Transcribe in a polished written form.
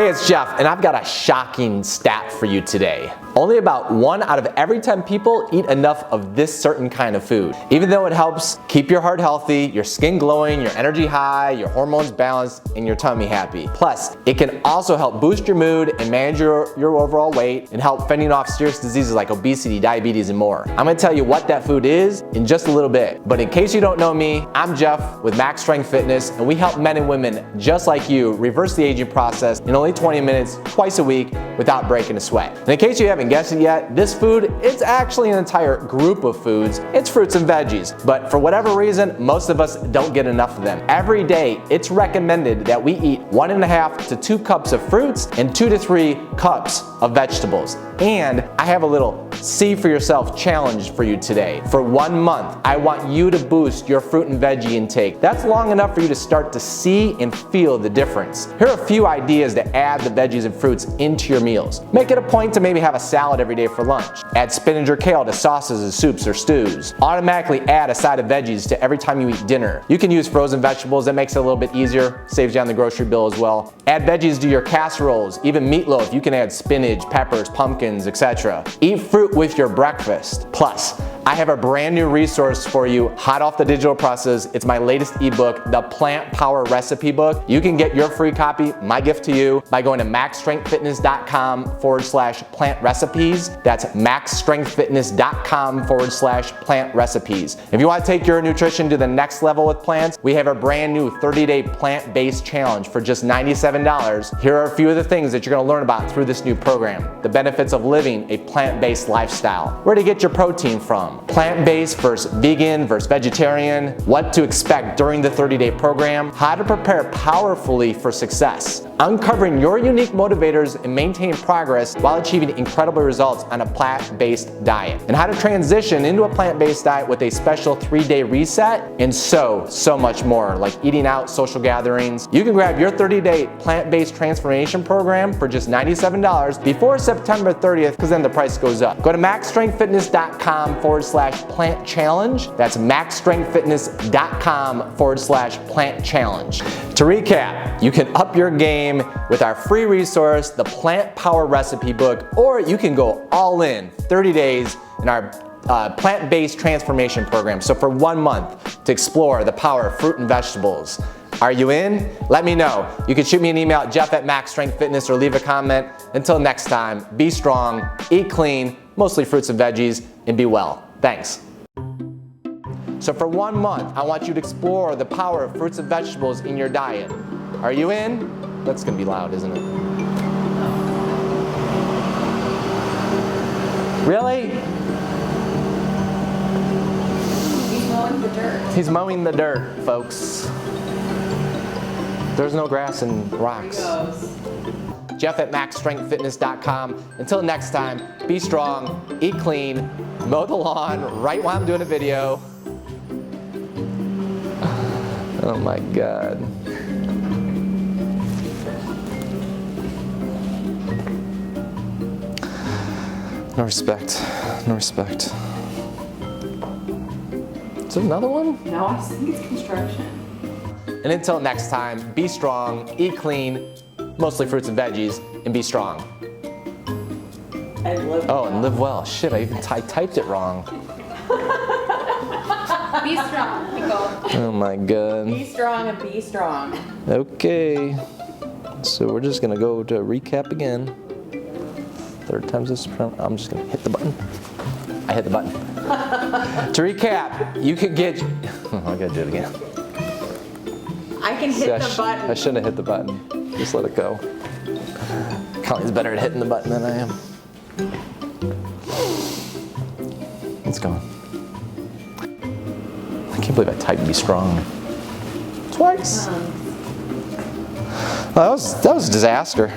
Hey, it's Jeff, and I've got a shocking stat for you today. Only about 1 out of every 10 people eat enough of this certain kind of food. Even though it helps keep your heart healthy, your skin glowing, your energy high, your hormones balanced, and your tummy happy. Plus, it can also help boost your mood and manage your overall weight and help fending off serious diseases like obesity, diabetes, and more. I'm gonna tell you what that food is in just a little bit. But in case you don't know me, I'm Jeff with Max Strength Fitness, and we help men and women just like you reverse the aging process in only 20 minutes, twice a week, without breaking a sweat. And in case you haven't guessed it yet, this food, it's actually an entire group of foods. It's fruits and veggies, but for whatever reason, most of us don't get enough of them. Every day, it's recommended that we eat 1.5 to 2 cups of fruits and 2 to 3 cups of vegetables. And I have a little see for yourself challenge for you today. For 1 month, I want you to boost your fruit and veggie intake. That's long enough for you to start to see and feel the difference. Here are a few ideas to add the veggies and fruits into your meals. Make it a point to maybe have a salad every day for lunch. Add spinach or kale to sauces and soups or stews. Automatically add a side of veggies to every time you eat dinner. You can use frozen vegetables. That makes it a little bit easier. Saves you on the grocery bill as well. Add veggies to your casseroles, even meatloaf. You can add spinach, peppers, pumpkins, etc. Eat fruit with your breakfast. Plus, I have a brand new resource for you, hot off the digital presses. It's my latest ebook, the Plant Power Recipe Book. You can get your free copy, my gift to you, by going to maxstrengthfitness.com/plant recipes. That's maxstrengthfitness.com/plant recipes. If you want to take your nutrition to the next level with plants, we have a brand new 30-day plant-based challenge for just $97. Here are a few of the things that you're going to learn about through this new program. The benefits of living a plant-based lifestyle. Where to get your protein from. Plant-based versus vegan versus vegetarian, what to expect during the 30-day program, how to prepare powerfully for success, uncovering your unique motivators and maintain progress while achieving incredible results on a plant-based diet, and how to transition into a plant-based diet with a special 3-day reset, and so much more, like eating out, social gatherings. You can grab your 30-day plant-based transformation program for just $97 before September 30th, because then the price goes up. Go to maxstrengthfitness.com/plant challenge. That's maxstrengthfitness.com/plant challenge. To recap, you can up your game with our free resource, the Plant Power Recipe Book, or you can go all in 30 days in our plant-based transformation program. So for 1 month to explore the power of fruit and vegetables. Are you in? Let me know. You can shoot me an email at jeff@maxstrengthfitness or leave a comment. Until next time, be strong, eat clean, mostly fruits and veggies, and be well. Thanks. So for 1 month, I want you to explore the power of fruits and vegetables in your diet. Are you in? That's gonna be loud, isn't it? Really? He's mowing the dirt. He's mowing the dirt, folks. There's no grass and rocks. Jeff@maxstrengthfitness.com. Until next time, be strong, eat clean, mow the lawn right while I'm doing a video. Oh my God. No respect, no respect. Is there another one? No, I think it's construction. And until next time, be strong, eat clean, mostly fruits and veggies, and be strong. And live Oh, and live well. Shit, I typed it wrong. Be strong, Nicole. Oh my God. Be strong and be strong. Okay. So we're just gonna go to recap again. 3rd time's this. I'm just gonna hit the button. I hit the button. To recap, you could get. I gotta do it again. I can hit the button. I shouldn't have hit the button. Just let it go. Colleen's better at hitting the button than I am. Let's go. I can't believe I typed "be strong" twice. Well, that was a disaster.